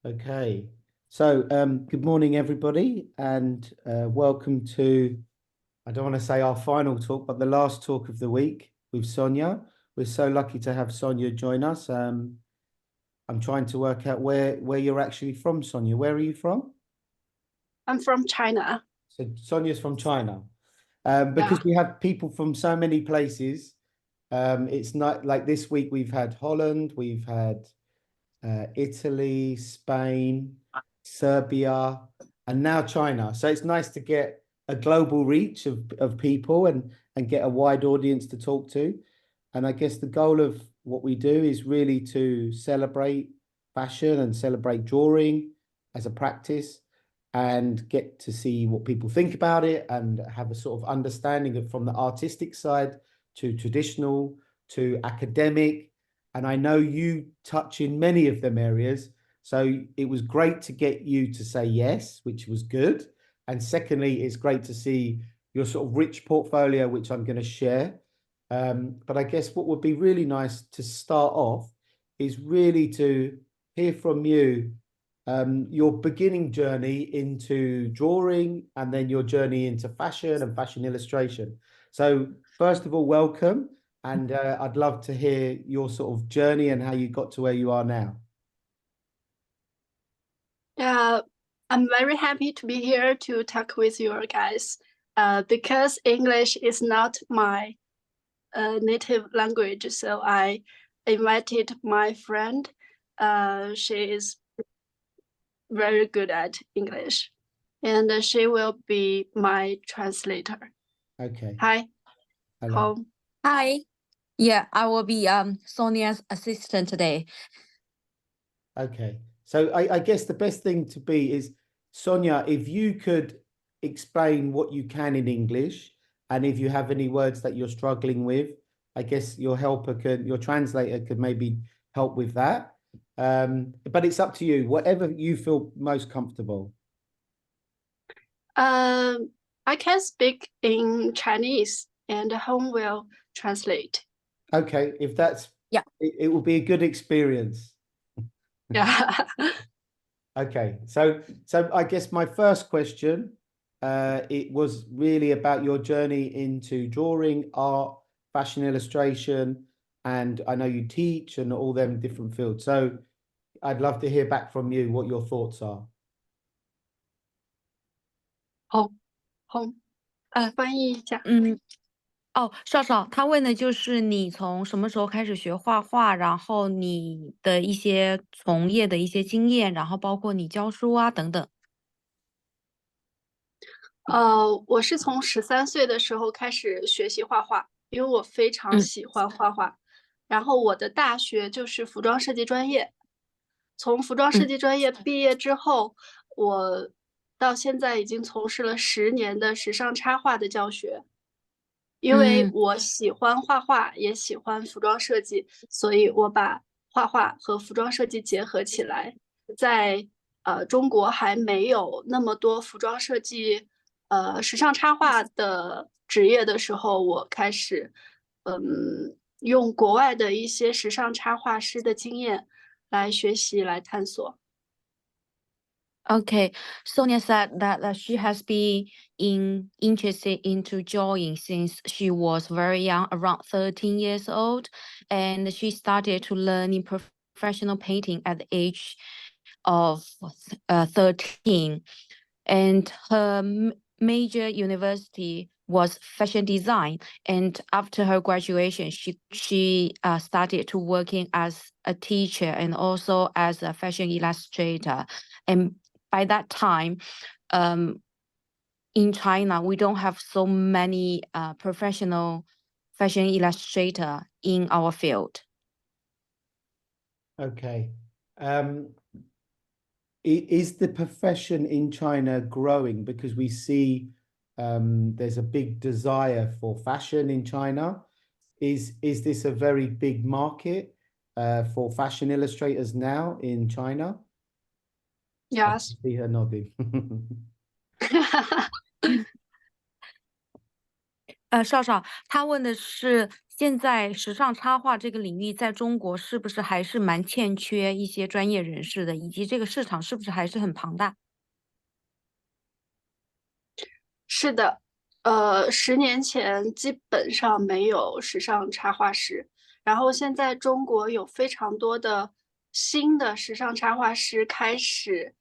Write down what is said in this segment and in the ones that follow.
Okay. So, good morning, everybody, and welcome to, I don't want to say our final talk, but the last talk of the week with Sonia. We're so lucky to have Sonia join us. I'm trying to work out where you're actually from, Sonia. Where are you from? I'm from China. So Sonia's from China. Yeah. Because we have people from so many places. It's not like this week we've had Holland, we've had Italy, Spain, Serbia, and now China. So it's nice to get a global reach of people and get a wide audience to talk to. And I guess the goal of what we do is really to celebrate fashion and celebrate drawing as a practice and get to see what people think about it and have a sort of understanding of from the artistic side to traditional to academic. And I know you touch in many of them areas. So it was great to get you to say yes, which was good. And secondly, it's great to see your sort of rich portfolio, which I'm going to share. But I guess what would be really nice to start off is really to hear from you your beginning journey into drawing and then your journey into fashion and fashion illustration. So first of all, welcome. And I'd love to hear your sort of journey and how you got to where you are now. Yeah, I'm very happy to be here to talk with you guys. Because English is not my native language, so I invited my friend. She is very good at English, and she will be my translator. Okay. Hi. Hello. Home. Hi. Yeah, I will be Sonia's assistant today. Okay. So I guess the best thing to be is, Sonia, if you could explain what you can in English, and if you have any words that you're struggling with, I guess your translator could maybe help with that. But it's up to you, whatever you feel most comfortable. I can speak in Chinese, and Home will translate. Okay, if that's Yeah, it will be a good experience. Yeah. Okay, so I guess my first question, it was really about your journey into drawing, art, fashion illustration, and I know you teach and all them different fields. So I'd love to hear back from you what your thoughts are. Home，翻译一下。少少，他问的就是你从什么时候开始学画画，然后你的一些从业的一些经验，然后包括你教书啊等等。我是从13岁的时候开始学习画画，因为我非常喜欢画画。然后我的大学就是服装设计专业，从服装设计专业毕业之后，我到现在已经从事了10年的时尚插画的教学。因为我喜欢画画，也喜欢服装设计，所以我把画画和服装设计结合起来。在中国还没有那么多服装设计时尚插画的职业的时候，我开始用国外的一些时尚插画师的经验来学习来探索。Okay, Sonia said that she has been interested into drawing since she was very young, around 13 years old, and she started to learn in professional painting at the age of 13. And her major university was fashion design. And after her graduation, she started to working as a teacher and also as a fashion illustrator. And by that time, in China, we don't have so many professional fashion illustrator in our field. Okay. Is the profession in China growing? Because we see there's a big desire for fashion in China. Is this a very big market for fashion illustrators now in China? I Yes. see her nodding. 少少，他问的是现在时尚插画这个领域在中国是不是还是蛮欠缺一些专业人士的，以及这个市场是不是还是很庞大？是的，10年前基本上没有时尚插画师，然后现在中国有非常多的新的时尚插画师开始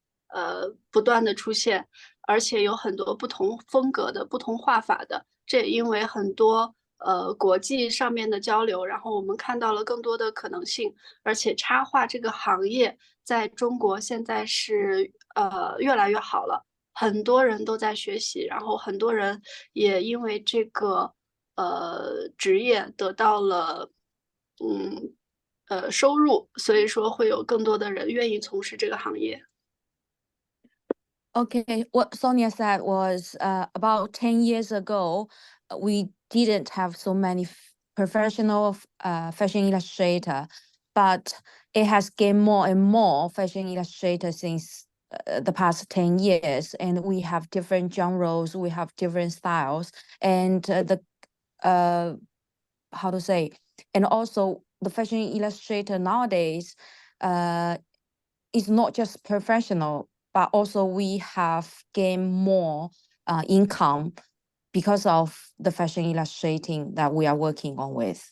不断的出现，而且有很多不同风格的、不同画法的。这也因为很多国际上面的交流，然后我们看到了更多的可能性，而且插画这个行业在中国现在是越来越好了。很多人都在学习，然后很多人也因为这个职业得到了收入，所以说会有更多的人愿意从事这个行业。Okay, what Sonia said was about 10 years ago, we didn't have so many professional fashion illustrator, but it has gained more and more fashion illustrator since the past 10 years, and we have different genres, we have different styles, and how to say, and also the fashion illustrator nowadays is not just professional, but also we have gained more income because of the fashion illustrating that we are working on with.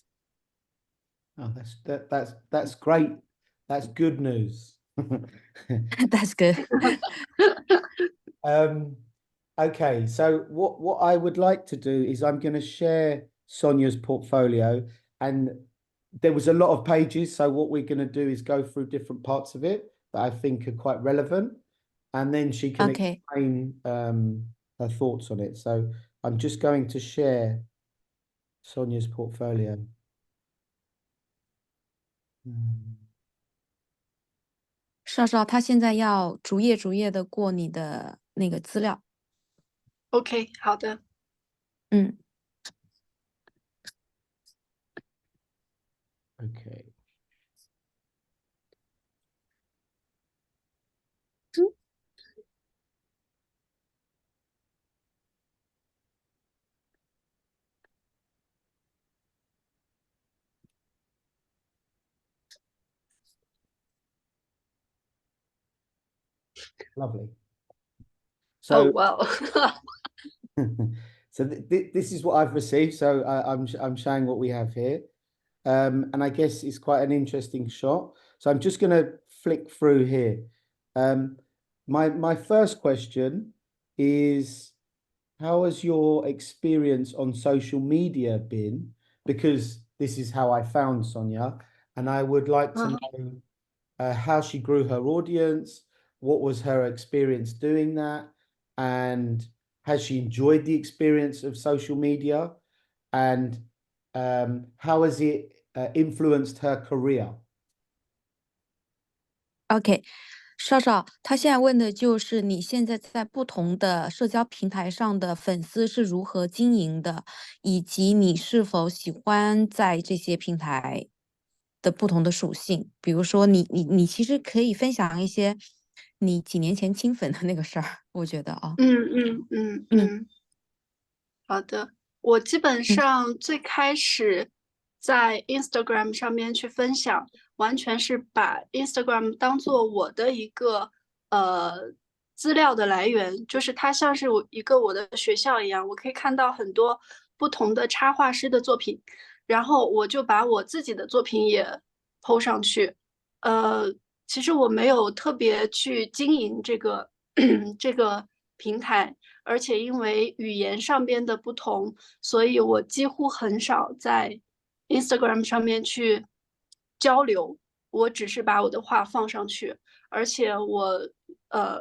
Oh, that's great. That's good news. That's good. Okay, so what I would like to do is I'm going to share Sonia's portfolio, and there was a lot of pages. So what we're going to do is go through different parts of it that I think are quite relevant, and then she can Okay. explain her thoughts on it. So I'm just going to share Sonia's portfolio. 少少，他现在要逐页逐页的过你的那个资料。OK，好的。嗯 Okay. Lovely. Oh So wow. so this is what I've received. So I'm showing what we have here. And I guess it's quite an interesting shot. So I'm just going to flick through here. My first question is, how has your experience on social media been? Because this is how I found Sonia, and I would like to know how she grew her audience, what was her experience doing that, and has she enjoyed the experience of social media, and how has it influenced her career? OK，少少，他现在问的就是你现在在不同的社交平台上的粉丝是如何经营的，以及你是否喜欢在这些平台的不同的属性。比如说你其实可以分享一些你几年前清粉的那个事儿，我觉得啊。好的，我基本嗯上最开始在 Instagram 上面去分享，完全是把 Instagram 当做我的一个资料的来源，就是它像是我的学校一样，我可以看到很多不同的插画师的作品，然后我就把我自己的作品也 po 上去。其实我没有特别去经营这个这个平台。而且因为语言上边的不同，所以我几乎很少在 Instagram 上面去交流。我只是把我的画放上去，而且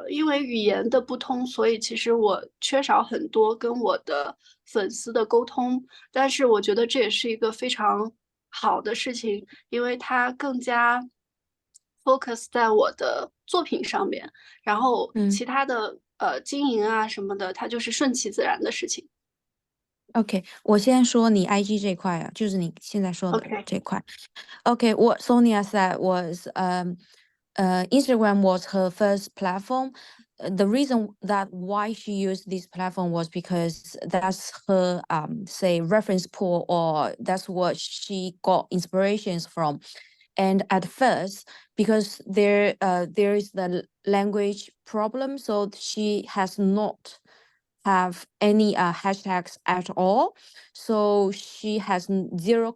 因为语言的不通，所以其实我缺少很多跟我的粉丝的沟通。但是我觉得这也是一个非常好的事情，因为它更加 focus 在我的作品上面。然后嗯其他的经营啊什么的，它就是顺其自然的事情。，OK，我先说你 IG 这块啊，就是你现在说的 OK，这块。Okay, what Sonia said was Instagram was her first platform, the reason that why she used this platform was because that's her say reference pool, or that's what she got inspirations from. And at first, because there is the language problem, so she has not have any hashtags at all. So she has zero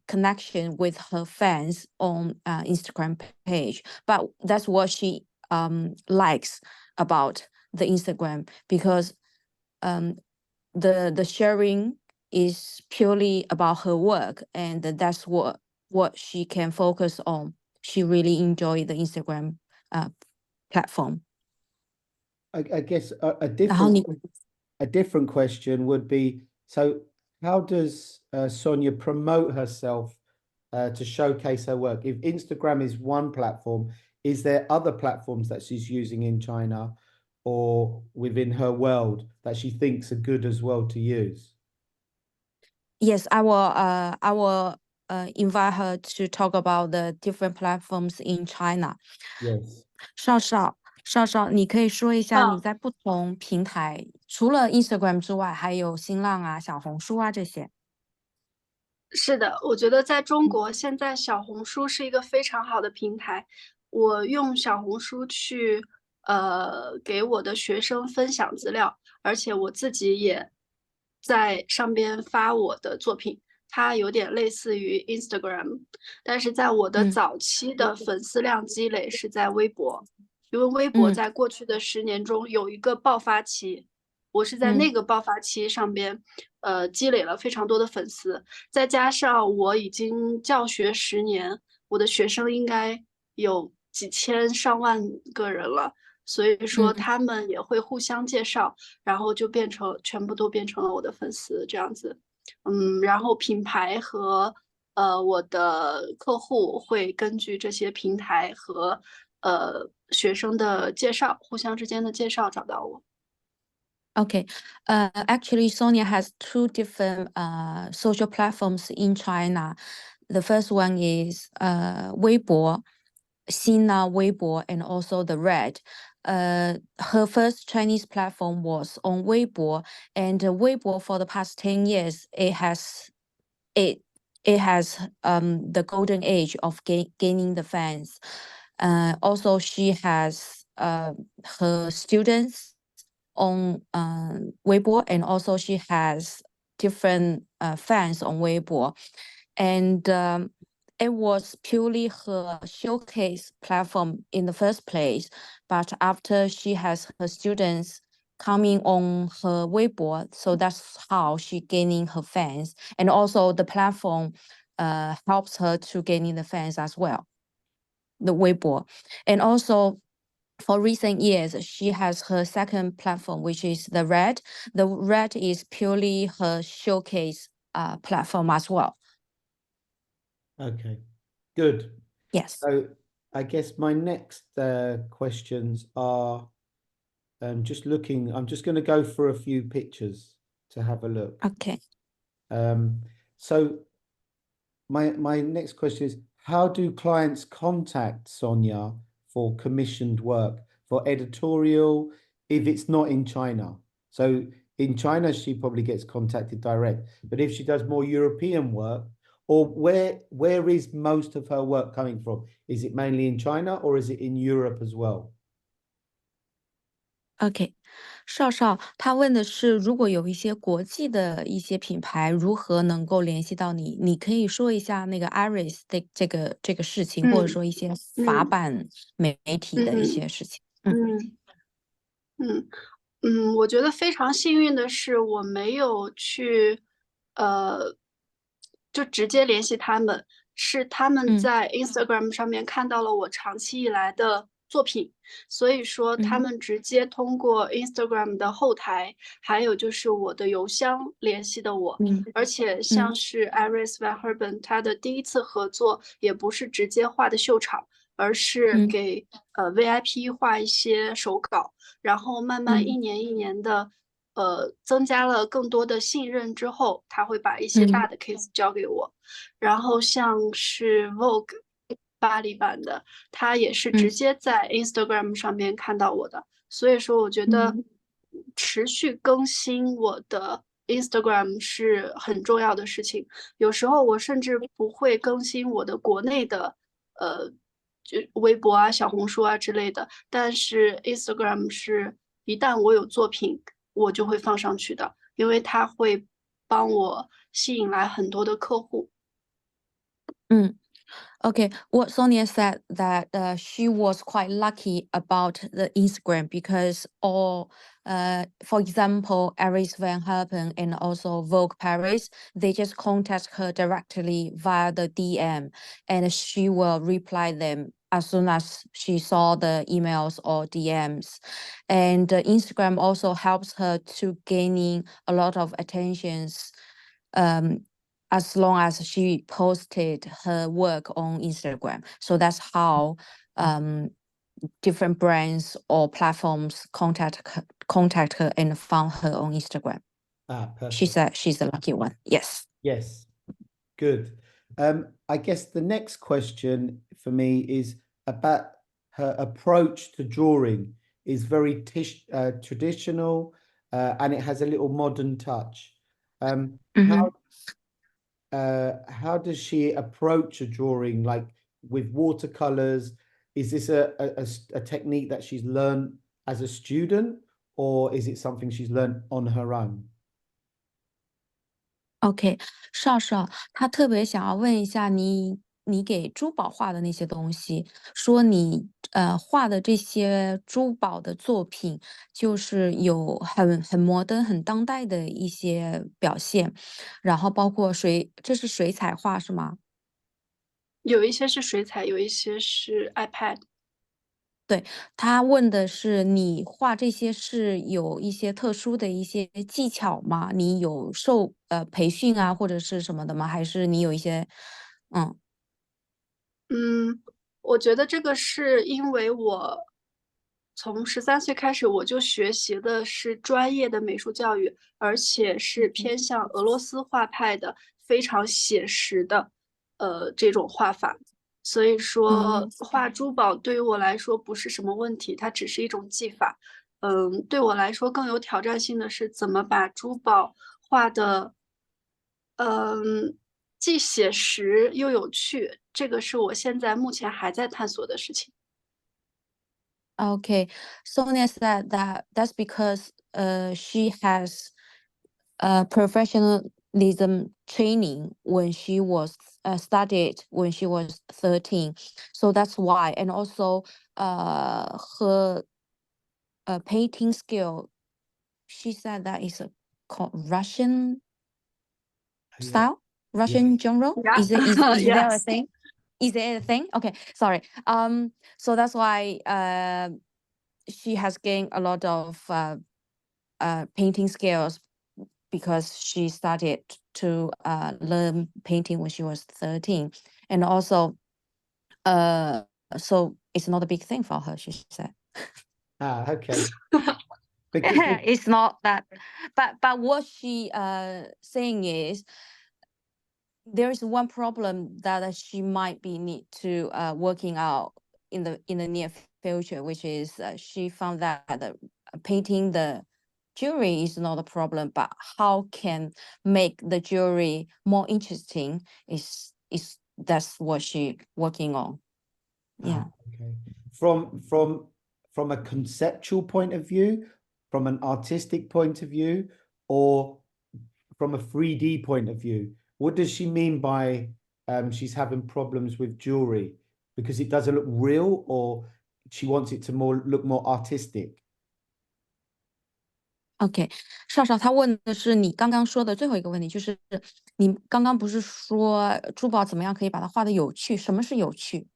connection with her fans on Instagram page. But that's what she likes about the Instagram, because the sharing is purely about her work, and that's what she can focus on. She really enjoy the Instagram platform. I guess a 然后你 different question would be, so how does Sonia promote herself to showcase her work? If Instagram is one platform, is there other platforms that she's using in China or within her world that she thinks are good as well to use? Yes, I will invite her to talk about the different platforms in China. Yes. 少少，你可以说一下啊你在不同平台，除了 Instagram 之外，还有新浪啊、小红书啊这些。是的，我觉得在中国现在小红书是一个非常好的平台。我用小红书去给我的学生分享资料，而且我自己也在上边发我的作品。它有点类似于 Instagram，但是在我的早期的粉丝量积累是在微博，因为微博在过去的10年中有一个爆发期，我是在那个爆发期上边积累了非常多的粉丝。再加上我已经教学10年，我的学生应该有几千上万个人了，所以说他们也会互相介绍，然后就全部都变成了我的粉丝这样子。然后品牌和我的客户会根据这些平台和学生的介绍，互相之间的介绍找到我。Okay, actually, Sonia has two different social platforms in China. The first one is Weibo, Sina Weibo, and also the Red. Her first Chinese platform was on Weibo, and Weibo for the past 10 years, it has the golden age of gaining the fans. Also, she has her students on Weibo, and also she has different fans on Weibo, and it was purely her showcase platform in the first place. But after she has her students coming on her Weibo, so that's how she gaining her fans, and also the platform helps her to gaining the fans as well, the Weibo, and also for recent years, she has her second platform, which is the Red. The Red is purely her showcase platform as well. Okay, good. Yes. So I guess my next questions are just looking, I'm just going to go for a few pictures to have a look. Okay. So my next question is, how do clients contact Sonia for commissioned work, for editorial, if it's not in China? So in China, she probably gets contacted direct, but if she does more European work, or where is most of her work coming from? Is it mainly in China, or is it in Europe as well? OK，少少他问的是，如果有一些国际的一些品牌，如何能够联系到你？你可以说一下那个 Iris 的这个事情，或者说一些法版媒体的一些事情。我觉得非常幸运的是，我没有去，就直接联系他们，是他们在 Instagram 上面看到了我长期以来的作品，所以说他们直接通过 Instagram 的后台，还有就是我的邮箱联系的我，而且像是 Iris Van Herben 他的第一次合作也不是直接画的秀场，而是给VIP 画一些手稿，然后慢慢一年一年的增加了更多的信任之后，他会把一些大的 case 交给我，然后像是 Vogue 巴黎版的，他也是直接在 Instagram 上面看到我的，所以说我觉得持续更新我的 Instagram 是很重要的事情。有时候我甚至不会更新我的国内的就微博啊、小红书啊之类的，但是 Instagram 是一旦我有作品，我就会放上去的，因为它会帮我吸引来很多的客户。Okay, what Sonia said that she was quite lucky about the Instagram because for example, Aries Van Herpen and also Vogue Paris, they just contact her directly via the DM, and she will reply them as soon as she saw the emails or DMs. And Instagram also helps her to gaining a lot of attentions. As long as she posted her work on Instagram. So that's how different brands or platforms contact her and found her on Instagram. She Perfect. said she's the lucky one. Yes. Yes, good. I guess the next question for me is about her approach to drawing is very traditional, and it has a little modern touch. How does she approach a drawing, like with watercolors? Is this a technique that she's learned as a student, or is it something she's learned on her own? OK，少少，他特别想要问一下你给珠宝画的那些东西，说你画的这些珠宝的作品，就是有很摩登、很当代的一些表现，然后包括这是水彩画是吗？有一些是水彩，有一些是 iPad。他问的是你画这些是有一些特殊的一些技巧吗？你有受培训啊或者是什么的吗？还是你有一些嗯我觉得这个是因为我从13岁开始，我就学习的是专业的美术教育，而且是偏向俄罗斯画派的，非常写实的这种画法。所以说画珠宝对于我来说不是什么问题，它只是一种技法。对我来说更有挑战性的是怎么把珠宝画的，既写实又有趣，这个是我现在目前还在探索的事情。Okay, Sonia said that's because she has professionalism training when she was studied when she was 13, so that's why. And also her painting skill, she said that is called Russian style, Russian genre. Yeah. Is there a Yes. thing? Is there a thing? Okay, sorry. So that's why she has gained a lot of painting skills because she started to learn painting when she was 13, and also so it's not a big thing for her, she said. Okay. Because It's not that, but what she saying is there is one problem that she might be need to working out in the near future, which is she found that painting the jewelry is not a problem, but how can make the jewelry more interesting is that's what she working on. Yeah. Okay. From a conceptual point of view, from an artistic point of view, or from a 3D point of view, what does she mean by she's having problems with jewelry because it doesn't look real, or she wants it to look more artistic? OK，少少他问的是你刚刚说的最后一个问题，就是你刚刚不是说珠宝怎么样可以把它画的有趣？什么是有趣？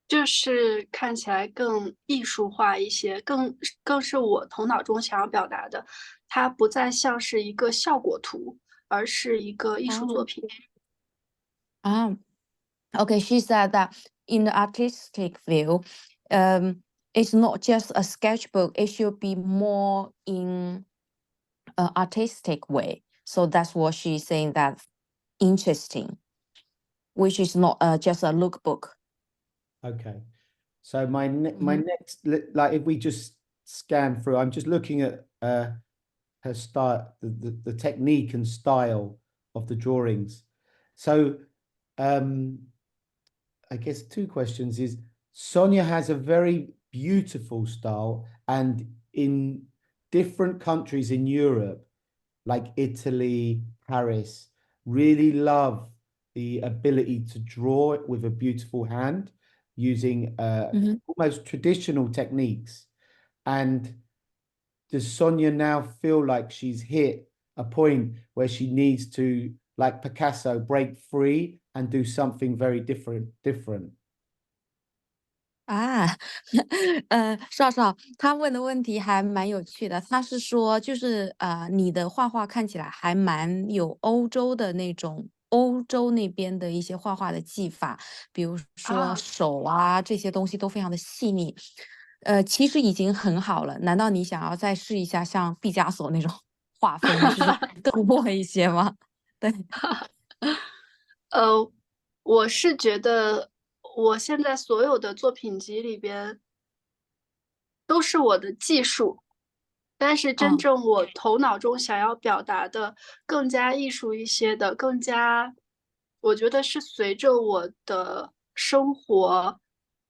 就是看起来更艺术化一些，更是我头脑中想要表达的。它不再像是一个效果图，而是一个艺术作品。Okay, she said that in the artistic view, it's not just a sketchbook. It should be more in an artistic way. So that's what she's saying, that interesting, which is not just a lookbook. Okay. So my Mhm. next, like if we just scan through, I'm just looking at her style, the technique and style of the drawings. So I guess two questions is Sonia has a very beautiful style, and in different countries in Europe, like Italy, Paris, really love the ability to draw it with a beautiful hand using Mhm. almost traditional techniques. And does Sonia now feel like she's hit a point where she needs to, like Picasso, break free and do something very different? 啊，少少，他问的问题还蛮有趣的。他是说，就是你的画画看起来还蛮有欧洲的那种，欧洲那边的一些画画的技法，比如说啊。手啊这些东西都非常的细腻。其实已经很好了。难道你想要再试一下像毕加索那种画风，就是更过一些吗？对。我是觉得我现在所有的作品集里边都是我的技术，但是真嗯正我头脑中想要表达的更加艺术一些的，更加我觉得是随着我的生活、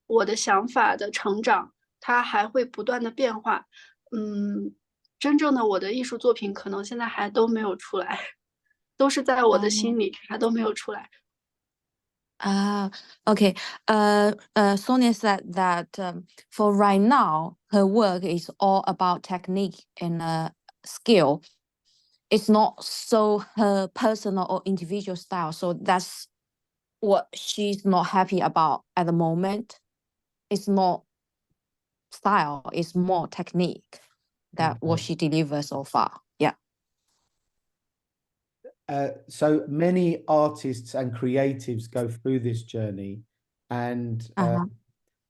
我的想法的成长，它还会不断的变化。真正的我的艺术作品可能现在还都没有出来，都是在我的啊。心里，还都没有出来。Ah, okay. Sonia said that for right now, her work is all about technique and skill. It's not so her personal or individual style. So that's what she's not happy about at the moment. It's not style, it's more technique that what Okay. she delivers so far. Yeah. So many artists and creatives go through this journey, and Uh-huh.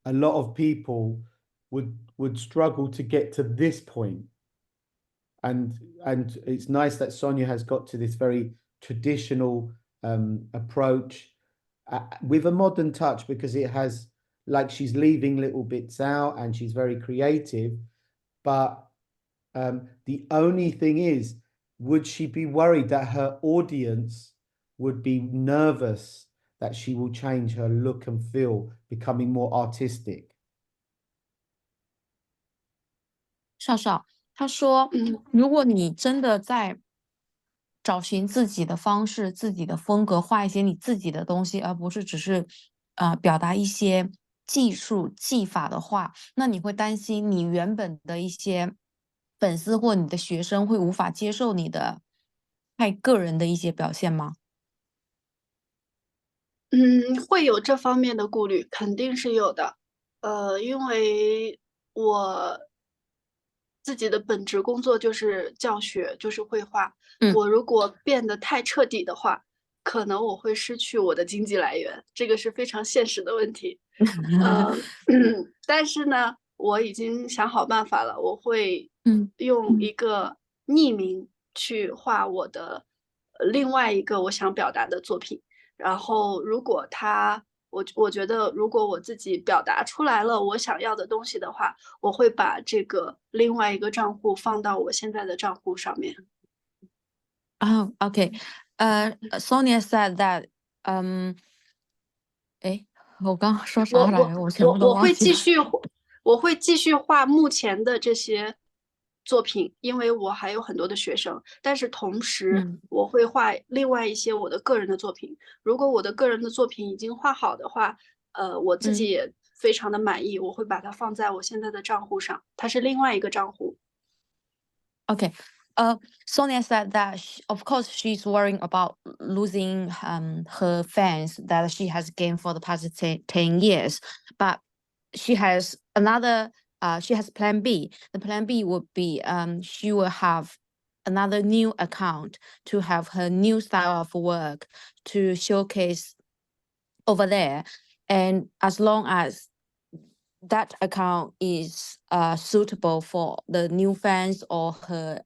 a lot of people would struggle to get to this point. And it's nice that Sonia has got to this very traditional approach with a modern touch, because it has, like, she's leaving little bits out and she's very creative. But the only thing is, would she be worried that her audience would be nervous that she will change her look and feel, becoming more artistic? 少少，他说，嗯。如果你真的在找寻自己的方式、自己的风格，画一些你自己的东西，而不是只是表达一些技术技法的话，那你会担心你原本的一些粉丝或你的学生会无法接受你的太个人的一些表现吗？会有这方面的顾虑，肯定是有的。因为我自己的本职工作就是教学，就是绘画。嗯。我如果变得太彻底的话，可能我会失去我的经济来源，这个是非常现实的问题。呃，但是呢，我已经想好办法了，我会嗯。用一个匿名去画我的另外一个我想表达的作品。然后如果我觉得如果我自己表达出来了我想要的东西的话，我会把这个另外一个账户放到我现在的账户上面。Oh, okay. Sonia said that, um, 诶，我刚刚说啥我我来着？我全部都我我忘记了。会继续我会继续画目前的这些作品，因为我还有很多的学生，但是同时嗯我会画另外一些我的个人的作品。如果我的个人的作品已经画好的话，我自己嗯。也非常的满意，我会把它放在我现在的账户上，它是另外一个账户。Okay. Sonia said that of course she's worrying about losing her fans that she has gained for the past 10 years, but she has another she has plan B. The plan B would be she will have another new account to have her new style of work to showcase over there, and as long as that account is suitable for the new fans or her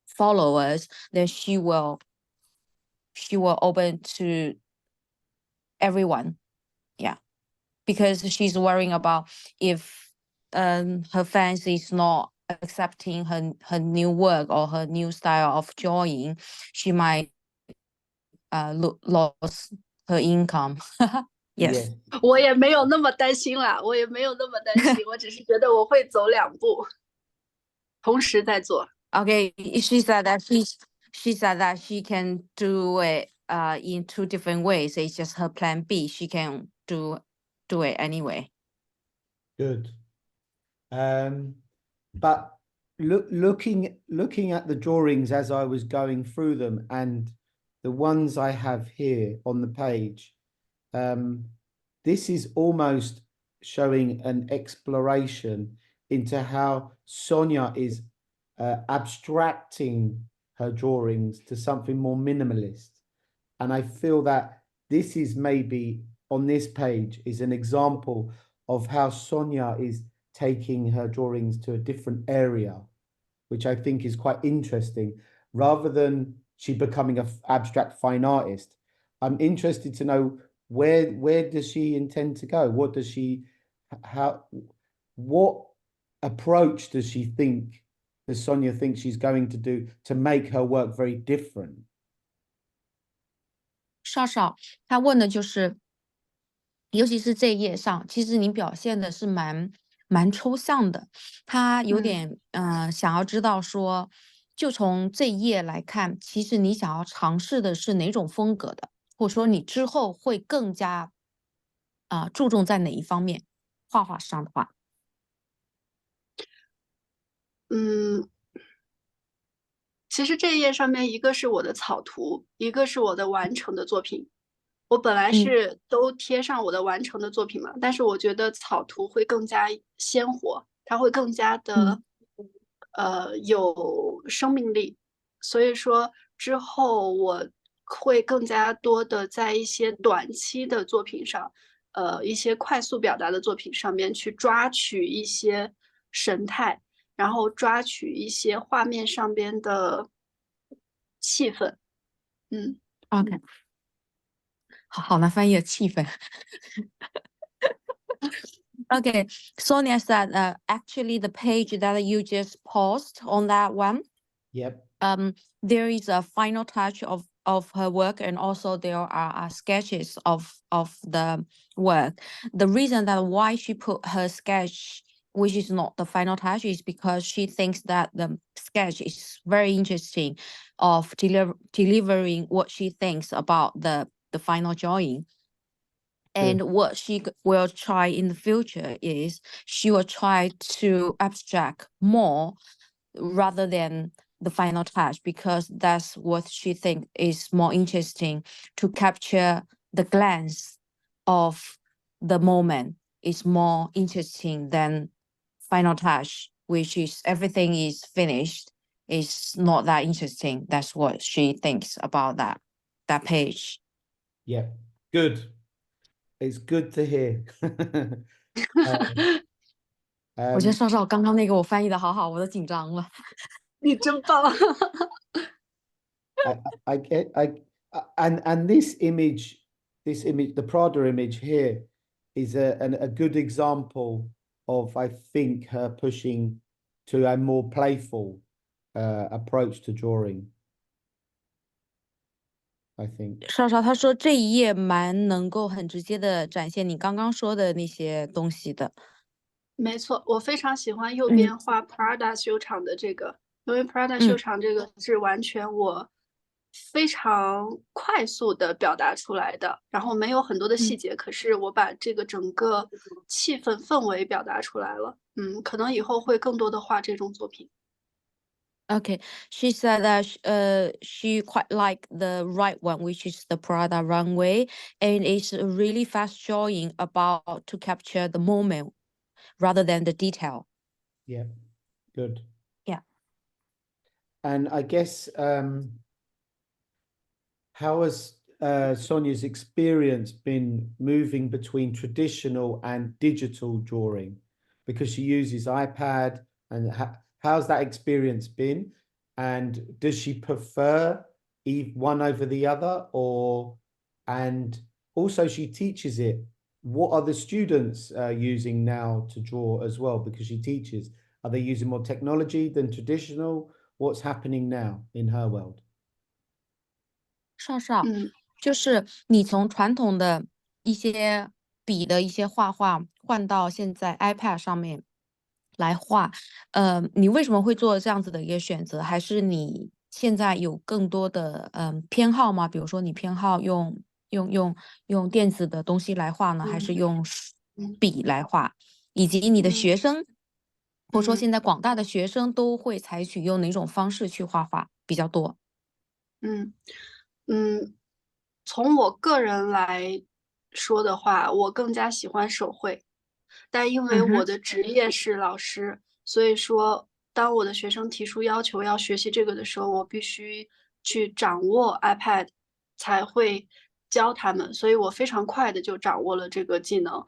followers, then she will open to everyone. Yeah, because she's worrying about if her fans is not accepting her new work or her new style of drawing, she might lose her income. Yes. 我也没有那么担心啦，我也没有那么担心，我只是觉得我会走2步，同时在做。Okay, she said that she can do it in 2 different ways. It's just her plan B. She can do it anyway. Good. But looking at the drawings as I was going through them and the ones I have here on the page, this is almost showing an exploration into how Sonia is abstracting her drawings to something more minimalist. And I feel that this is maybe on this page is an example of how Sonia is taking her drawings to a different area, which I think is quite interesting. Rather than she becoming an abstract fine artist, I'm interested to know where does she intend to go? What does she, what approach does she think, does Sonia think she's going to do to make her work very different? 少少，他问的就是，尤其是这一页上，其实你表现的是蛮抽象的。他有点想要知道说，就从这一页来看，其实你想要尝试的是哪种风格的，或者说你之后会更加注重在哪一方面画画上的话。其实这一页上面一个是我的草图，一个是我的完成的作品。我本来是都贴上我的完成的作品嘛，但是我觉得草图会更加鲜活，它会更加的有生命力。所以说之后我会更加多的在一些短期的作品上，一些快速表达的作品上面去抓取一些神态。然后抓取一些画面上边的气氛。OK， 好难翻译的气氛。Okay, Sonia said actually the page that you just paused on that one. Yep. There is a final touch of her work, and also there are sketches of the work. The reason that why she put her sketch, which is not the final touch, is because she thinks that the sketch is very interesting of delivering what she thinks about the final drawing. And what she will try in the future is she will try to abstract more rather than the final touch, because that's what she thinks is more interesting, to capture the glance of the moment is more interesting than final touch, which is everything is finished, is not that interesting. That's what she thinks about that page. Yeah, good. It's good to hear. 我觉得少少刚刚那个我翻译的好好，我都紧张了。你真棒。I get and this image, the Prada image here is a good example of, I think, her pushing to a more playful approach to drawing. I think 少少他说这一页蛮能够很直接的展现你刚刚说的那些东西的。没错，我非常喜欢右边画 Prada 秀场的这个，因为 Prada 秀场这个是完全我非常快速的表达出来的，然后没有很多的细节，可是我把这个整个气氛氛围表达出来了。可能以后会更多的画这种作品。Okay, she said that she quite like the right one, which is the Prada runway, and it's really fast drawing about to capture the moment rather than the detail. Yeah, good. Yeah. And I guess how has Sonia's experience been moving between traditional and digital drawing? Because she uses iPad, and how's that experience been? And does she prefer one over the other, and also she teaches it what are the students using now to draw as well? Because she teaches. Are they using more technology than traditional? What's happening now in her world? 少少，嗯就是你从传统的一些笔的一些画画换到现在 iPad 上面来画，你为什么会做这样子的一个选择？还是你现在有更多的偏好吗？比如说你偏好用电子的东西来画呢，还是用嗯笔来画？以及你的嗯学生，或者说嗯现在广大的学生都会采取用哪种方式去画画比较多？嗯嗯，从我个人来说的话，我更加喜欢手绘。但因为嗯哼，我的职业是老师，所以说当我的学生提出要求要学习这个的时候，我必须去掌握 iPad 才会教他们，所以我非常快的就掌握了这个技能。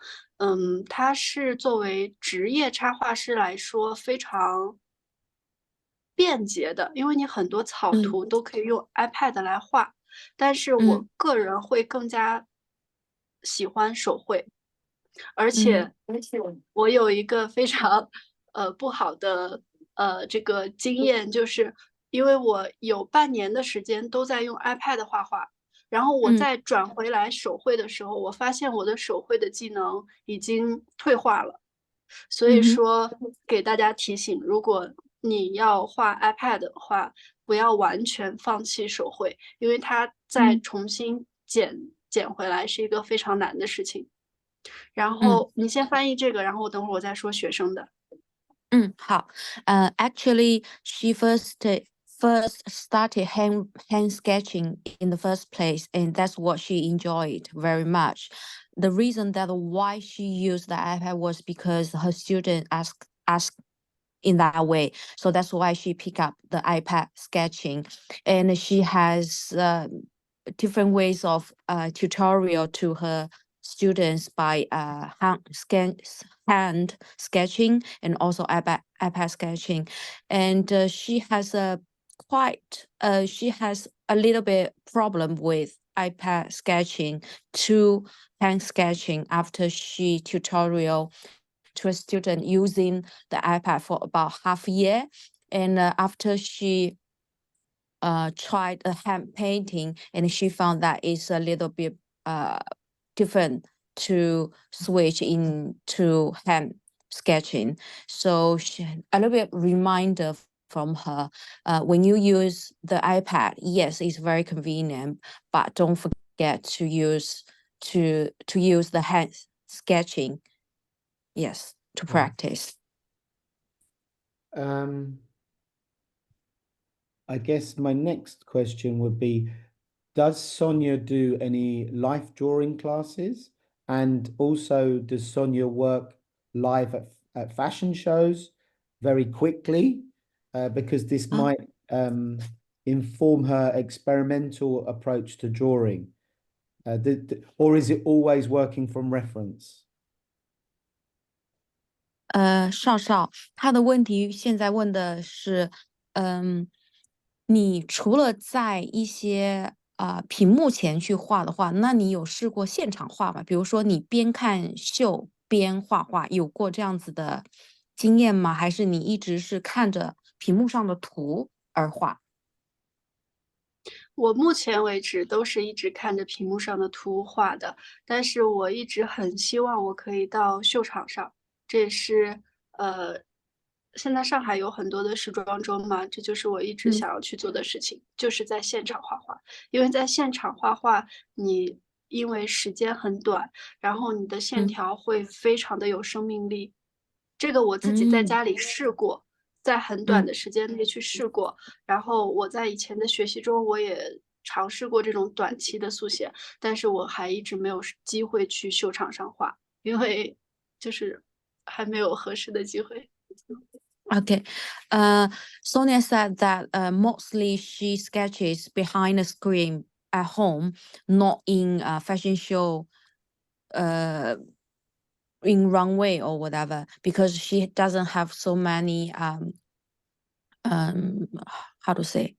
它是作为职业插画师来说非常便捷的，因为你很多草嗯图都可以用 iPad 来画，但是我嗯个人会更加喜欢手绘。而嗯且我有一个非常不好的这个经验，就是因为我有半年的时间都在用 iPad 画画，然后我嗯再转回来手绘的时候，我发现我的手绘的技能已经退化了。所以嗯哼说给大家提醒，如果你要画 iPad 的话，不要完全放弃手绘，因为它再嗯重新捡回来是一个非常难的事情。然嗯。后你先翻译这个，然后等会儿我再说学生的。好. Actually, she first started hand sketching in the first place, and that's what she enjoyed very much. The reason that why she used the iPad was because her student asked in that way. So that's why she picked up the iPad sketching, and she has different ways of tutorial to her students by hand sketching and also iPad sketching, and she has a little bit problem with iPad sketching to hand sketching after she tutorial to a student using the iPad for about half a year. And after she tried a hand painting, and she found that it's a little bit different to switch into hand sketching. So a little bit reminder from her, when you use the iPad, yes, it's very convenient, but don't forget to use the hand sketching, yes, to practice. Um, I guess my next question would be, does Sonia do any life drawing classes? And also, does Sonia work live at fashion shows very quickly? Because this might inform her experimental approach to drawing. Or is it always working from reference? 少少，他的问题现在问的是，嗯，你除了在一些屏幕前去画的话，那你有试过现场画吗？比如说你边看秀边画画，有过这样子的经验吗？还是你一直是看着屏幕上的图而画？我目前为止都是一直看着屏幕上的图画的，但是我一直很希望我可以到秀场上，这也是呃，现在上海有很多的时装周嘛，这就是我一直嗯想要去做的事情，就是在现场画画。因为在现场画画，你因为时间很短，然后你的线嗯条会非常的有生命力。这个我自己在嗯家里试过，在很短嗯。的时间内去试过，然后我在以前的学习中，我也尝试过这种短期的速写，但是我还一直没有机会去秀场上画，因为就是还没有合适的机会。Okay. Sonia said that mostly she sketches behind the screen at home, not in a fashion show, uh, in runway or whatever, because she doesn't have so many um how to say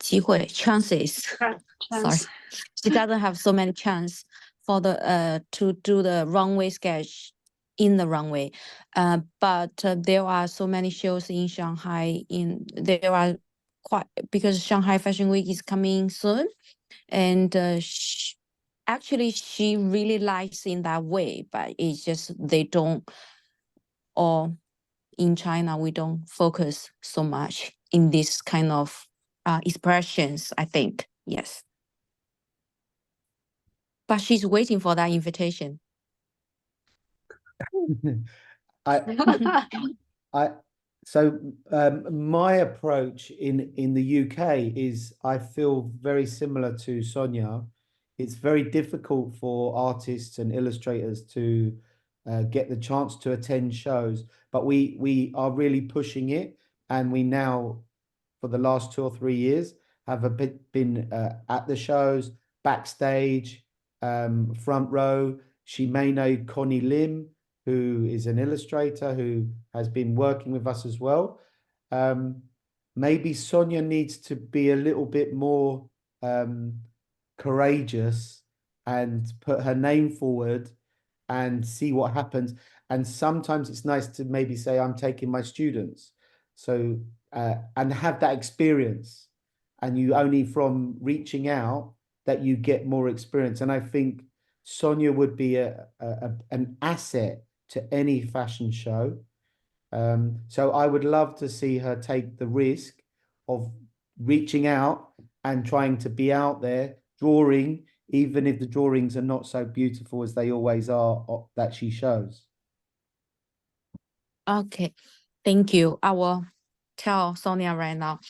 机会 chances. Sorry, Chance，she doesn't have so many chance for the to do the runway sketch in the runway. But there are so many shows in Shanghai. There are quite, because Shanghai Fashion Week is coming soon, and actually she really likes in that way, but it's just they don't, or in China we don't focus so much in this kind of expressions, I think. Yes, but she's waiting for that invitation. I so my approach in the UK is I feel very similar to Sonia. It's very difficult for artists and illustrators to get the chance to attend shows, but we are really pushing it, and we now, for the last 2 or 3 years, have been at the shows, backstage, front row. She may know Connie Lim, who is an illustrator who has been working with us as well. Maybe Sonia needs to be a little bit more courageous and put her name forward and see what happens. And sometimes it's nice to maybe say, I'm taking my students. So, and have that experience. And you only from reaching out that you get more experience. And I think Sonia would be an asset to any fashion show. So I would love to see her take the risk of reaching out and trying to be out there drawing, even if the drawings are not so beautiful as they always are that she shows. Okay, thank you. I will tell Sonia right now.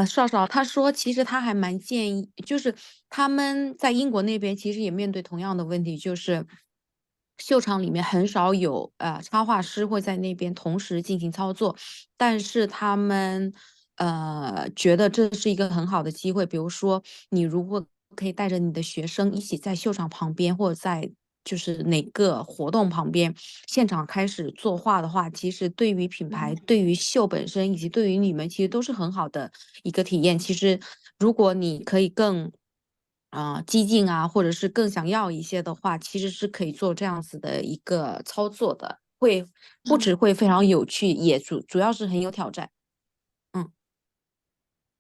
少少他说，其实他还蛮建议，就是他们在英国那边其实也面对同样的问题，就是秀场里面很少有插画师会在那边同时进行操作，但是他们觉得这是一个很好的机会，比如说你如果可以带着你的学生一起在秀场旁边，或者在就是哪个活动旁边现场开始作画的话，其实对于品牌、对于秀本身以及对于你们，其实都是很好的一个体验。其实如果你可以更激进啊，或者是更想要一些的话，其实是可以做这样子的一个操作的，会不只会非常有趣，也主要是很有挑战。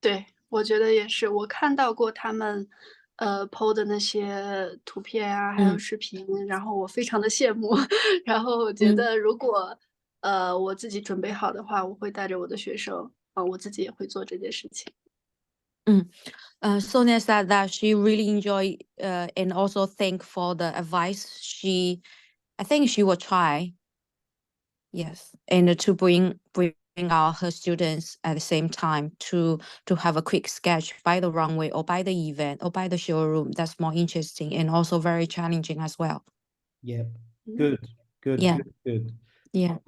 对，我觉得也是，我看到过他们PO 的那些图片啊，还有视频，然后我非常的羡慕，然后我觉得如果我自己准备好的话，我会带着我的学生，我自己也会做这件事情。Sonia said that she really enjoy and also thank for the advice. I think she will try. Yes, and to bring out her students at the same time to have a quick sketch by the runway or by the event or by the showroom. That's more interesting and also very challenging as well. Yeah, good, Yeah. good. Yeah.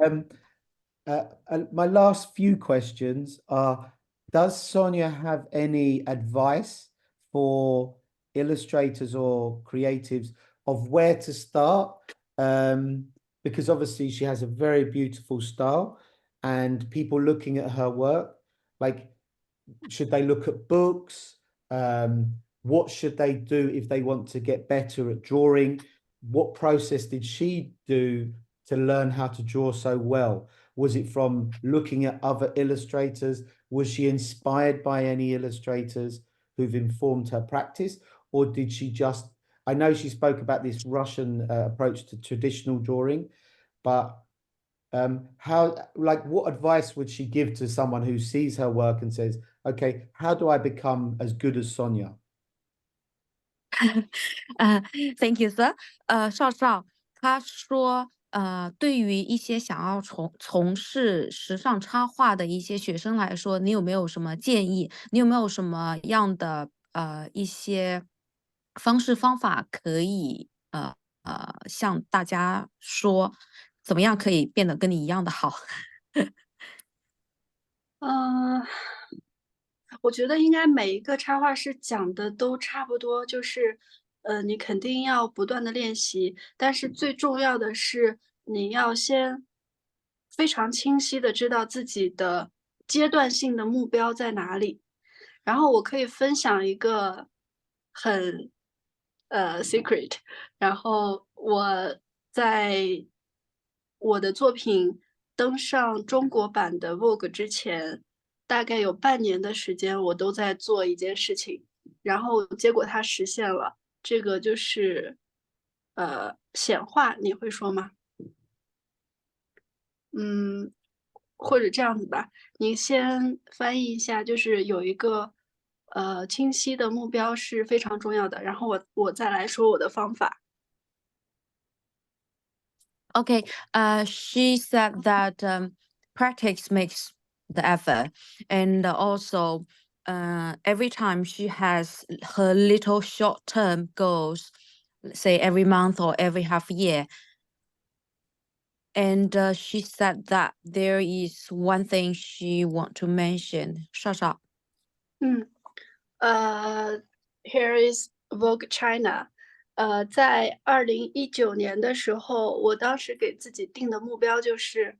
My last few questions are, does Sonia have any advice for illustrators or creatives of where to start? Because obviously she has a very beautiful style, and people looking at her work, like, should they look at books? What should they do if they want to get better at drawing? What process did she do to learn how to draw so well? Was it from looking at other illustrators? Was she inspired by any illustrators who've informed her practice? Or did she just, I know she spoke about this Russian approach to traditional drawing, but what advice would she give to someone who sees her work and says, okay, how do I become as good as Sonia? Thank you, sir. 少少他说，对于一些想要从事时尚插画的一些学生来说，你有没有什么建议？你有没有什么样的一些方式方法可以向大家说，怎么样可以变得跟你一样的好？我觉得应该每一个插画师讲的都差不多，就是，你肯定要不断的练习，但是最重要的是你要先非常清晰的知道自己的阶段性的目标在哪里。然后我可以分享一个很 secret。然后我在我的作品登上中国版的 Vogue 之前，大概有半年的时间，我都在做一件事情，然后结果它实现了。这个就是显化，你会说吗？嗯，或者这样子吧，您先翻译一下，就是有一个清晰的目标是非常重要的，然后我再来说我的方法。Okay, she said that practice makes the effort, and also every time she has her little short-term goals, let's say every month or every half year, and she said that there is one thing she want to mention. Shao. Here is Vogue China。在2019年的时候，我当时给自己定的目标就是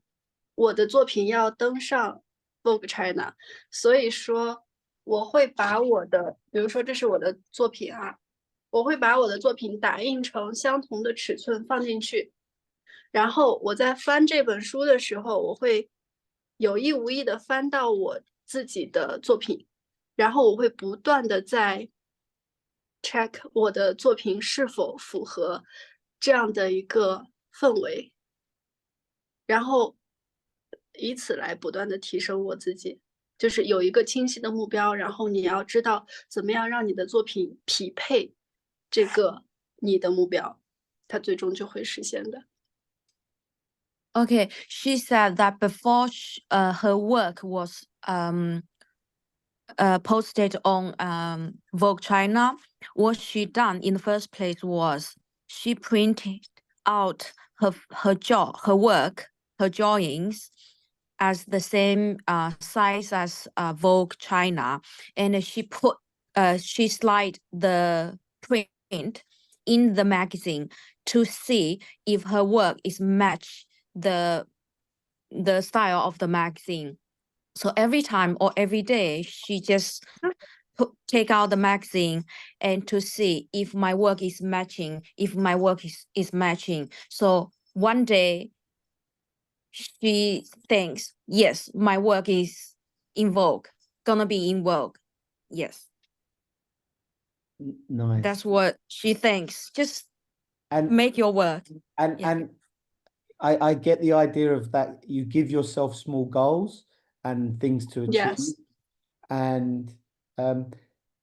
我的作品要登上 Vogue China，所以说我会把我的，比如说这是我的作品啊，我会把我的作品打印成相同的尺寸放进去，然后我在翻这本书的时候，我会有意无意的翻到我自己的作品，然后我会不断的在 check 我的作品是否符合这样的一个氛围，然后以此来不断的提升我自己。就是有一个清晰的目标，然后你要知道怎么样让你的作品匹配这个你的目标，它最终就会实现的。Okay, she said that before her work was posted on Vogue China, what she done in the first place was she printed out her work, her drawings as the same size as Vogue China, and she slide the print in the magazine to see if her work is match the style of the magazine. So every time or every day, she just take out the magazine and to see if my work is matching, if my work is matching. So one day she thinks, yes, my work is in vogue, gonna be in vogue. Yes, Nice. that's what she thinks. Just And make your work. and Yeah. and I get the idea of that you give yourself small goals and things to achieve. Yes. And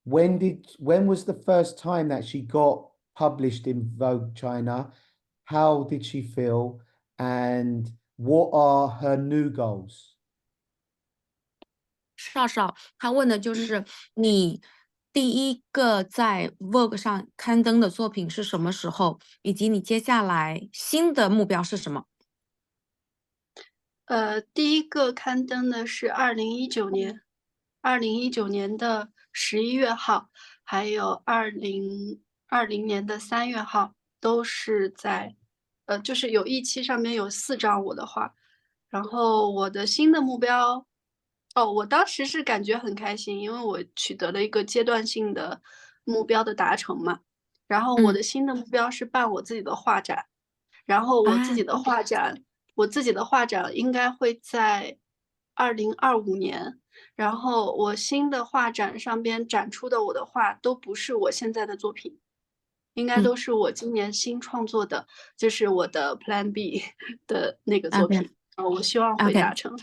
when was the first time that she got published in Vogue China? How did she feel? And what are her new goals? 少，他问的就是你第一个在 Vogue 上刊登的作品是什么时候，以及你接下来新的目标是什么？第一个刊登的是2019年的11月号，还有2020年的3月号，都是在就是有一期上面有4张我的画。然后我的新的目标，我当时是感觉很开心，因为我取得了一个阶段性的目标的达成嘛。然后我的新的目标是办我自己的画展，然后我自己的画展应该会在2025年，然后我新的画展上边展出的我的画都不是我现在的作品，应该都是我今年新创作的，就是我的 Plan B 的那个作品，我希望会达成。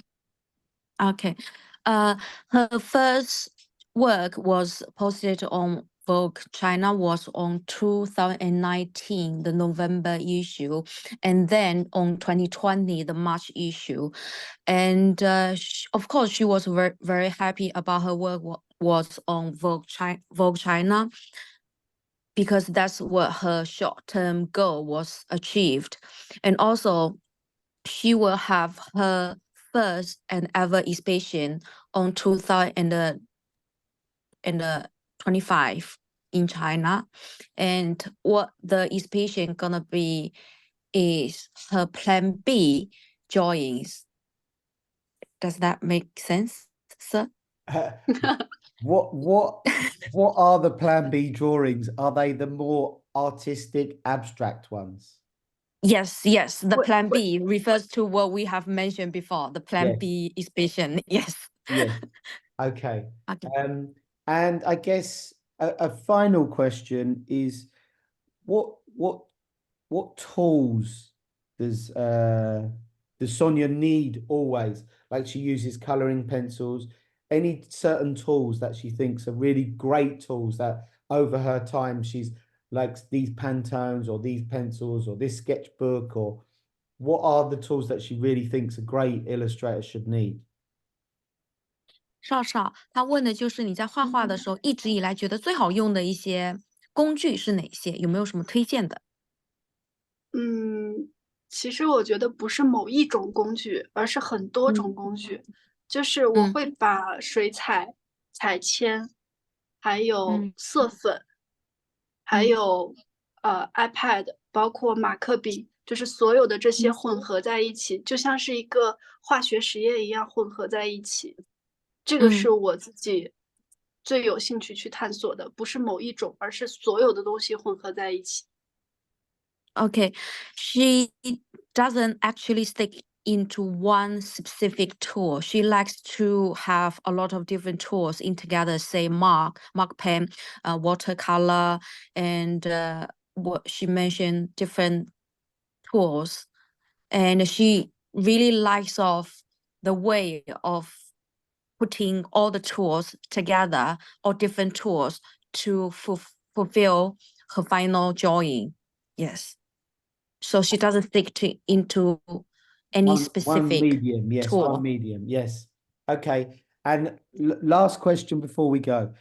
Okay. Her first work was posted on Vogue China was on 2019, the November issue, and then on 2020, the March issue. And of course, she was very, very happy about her work was on Vogue China because that's what her short-term goal was achieved. And also, she will have her first and ever exhibition on 2025 in China. And what the exhibition gonna be is her Plan B drawings. Does that make sense, sir? What are the Plan B drawings? Are they the more artistic, abstract ones. Yes, yes. The Wait, plan wait. B refers to what we have mentioned before, the plan Yes. B exhibition. Yes. Yes. Okay. Okay. And I guess a final question is what tools does Sonia need always? Like she uses coloring pencils, any certain tools that she thinks are really great tools that over her time she's like these Pantones or these pencils or this sketchbook, or what are the tools that she really thinks a great illustrator should need? 少少，他问的就是你在画画的时候，一直以来觉得最好用的一些工具是哪些？有没有什么推荐的？其实我觉得不是某一种工具，而是很多种工具。就是我会把水彩、彩铅，还有色粉，还有iPad，包括马克笔，就是所有的这些混合在一起，就像是一个化学实验一样混合在一起。这个是我自己最有兴趣去探索的，不是某一种，而是所有的东西混合在一起。Okay, she doesn't actually stick into one specific tool. She likes to have a lot of different tools in together, say mark pen, watercolor, and what she mentioned different tools. And she really likes of the way of putting all the tools together or different tools to fulfill her final drawing. Yes. So she doesn't stick into any One specific medium, yes, tool. one medium, yes. Okay. And last question before we go.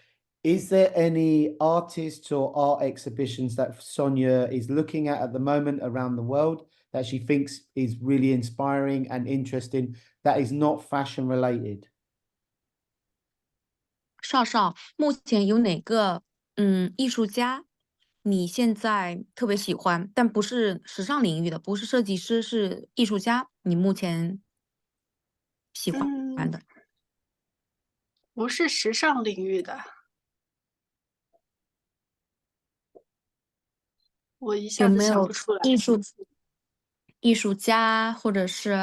Is there any artists or art exhibitions that Sonia is looking at the moment around the world that she thinks is really inspiring and interesting that is not fashion related? 少少，目前有哪个艺术家你现在特别喜欢，但不是时尚领域的，不是设计师，是艺术家，你目前喜欢的？不是时尚领域的，我一下子有没有想不出来。艺术家，或者是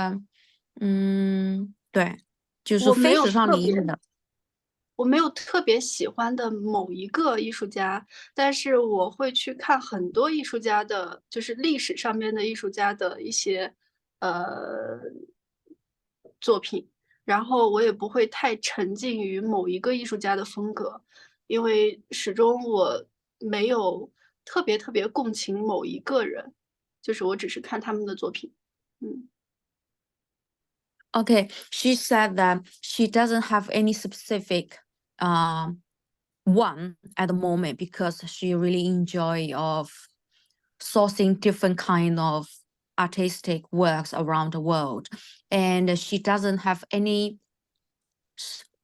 对，就是我没有非时尚特别，领域的。我没有特别喜欢的某一个艺术家，但是我会去看很多艺术家的，就是历史上面的艺术家的一些作品，然后我也不会太沉浸于某一个艺术家的风格，因为始终我没有特别特别共情某一个人，就是我只是看他们的作品。Okay, she said that she doesn't have any specific one at the moment because she really enjoy of sourcing different kind of artistic works around the world, and she doesn't have any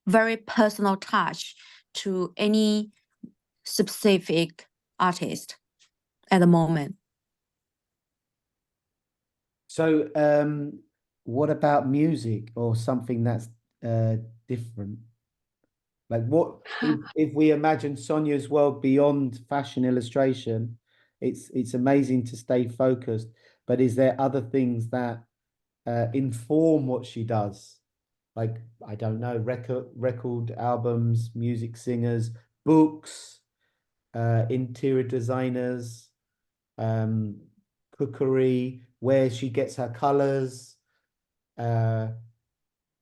very personal touch to any specific artist at the moment. So, what about music or something that's different? Like what if we imagine Sonia's world beyond fashion illustration, it's amazing to stay focused, but is there other things that inform what she does? Like, I don't know, record albums, music singers, books, interior designers, cookery, where she gets her colors.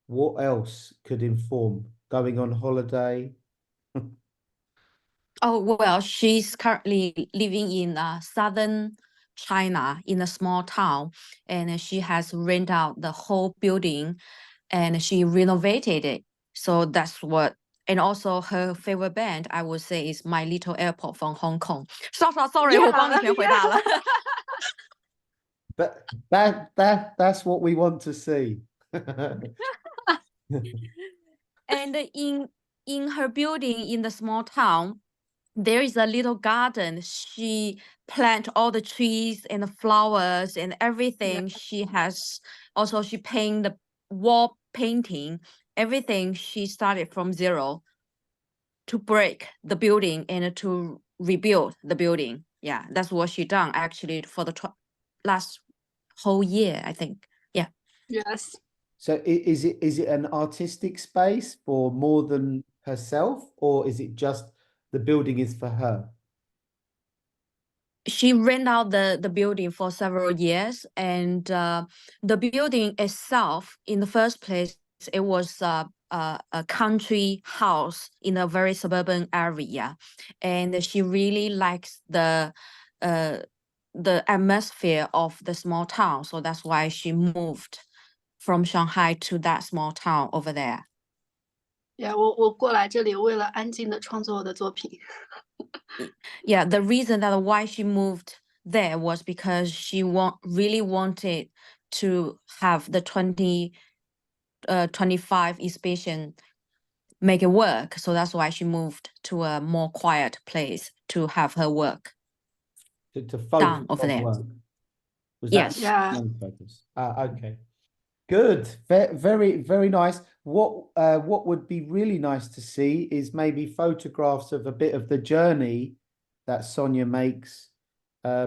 What else could inform? Going on holiday? Oh, well, she's currently living in southern China in a small town, and she has rented out the whole building and she renovated it. So that's what, and also her favorite band, I would say, is My Little Airport from Hong Kong. Sorry, 我帮你填回答了。But that's what we want to see. And in her building in the small town, there is a little garden. She plant all the trees and the flowers and everything. She has also she paint the wall painting. Everything she started from zero to break the building and to rebuild the building. Yeah, that's what she done actually for the last whole year, I think. Yeah. Yes. So is it an artistic space for more than herself, or is it just the building is for her? She rent out the building for several years, and the building itself, in the first place, it was a country house in a very suburban area, and she really likes the atmosphere of the small town, so that's why she moved from Shanghai to that small town over there. Yeah，我过来这里为了安静的创作我的作品。Yeah, the reason that why she moved there was because she really wanted to have the 2025 exhibition make it work. So that's why she moved to a more quiet place to have her work To done focus over on there. work? Was Yes. that Yeah. main focus? Okay. Good. Very, very nice. What would be really nice to see is maybe photographs of a bit of the journey that Sonia makes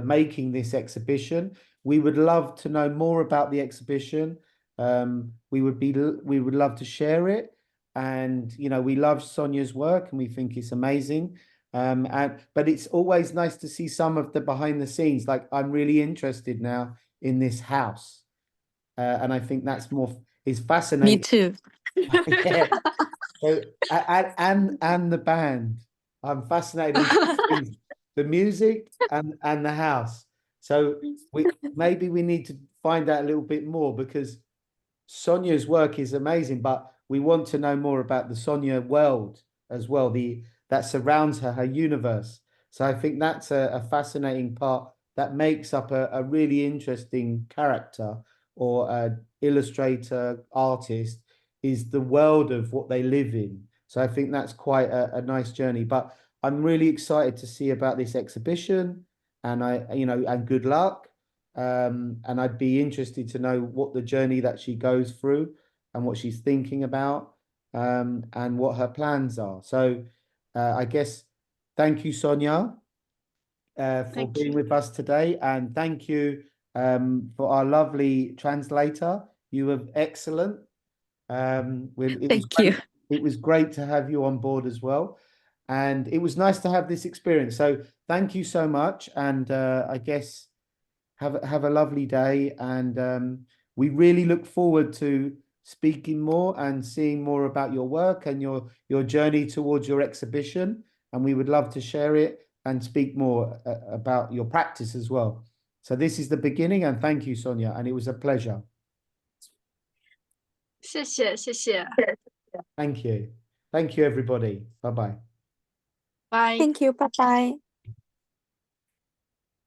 making this exhibition. We would love to know more about the exhibition. We would love to share it. And we love Sonia's work and we think it's amazing. But it's always nice to see some of the behind the scenes. Like I'm really interested now in this house. And I think that's is Me fascinating. too. Yeah. So and the band. I'm fascinated in two things, the music and the house. So maybe we need to find out a little bit more because Sonia's work is amazing, but we want to know more about the Sonia world as well, that surrounds her universe. So I think that's a fascinating part that makes up a really interesting character or a illustrator, artist, is the world of what they live in. So I think that's quite a nice journey. But I'm really excited to see about this exhibition, and and good luck. And I'd be interested to know what the journey that she goes through and what she's thinking about, and what her plans are. So I guess thank you, Sonia, for Thank being you. with us today, and thank you for our lovely translator. You were excellent. Thank you. It was great to have you on board as well. And it was nice to have this experience. So thank you so much. And I guess have a lovely day. And we really look forward to speaking more and seeing more about your work and your journey towards your exhibition. And we would love to share it and speak more about your practice as well. So this is the beginning, and thank you, Sonia. And it was a pleasure. 谢谢，谢谢。 Thank you. Thank you, everybody. Bye-bye. Bye. Thank you. Bye bye.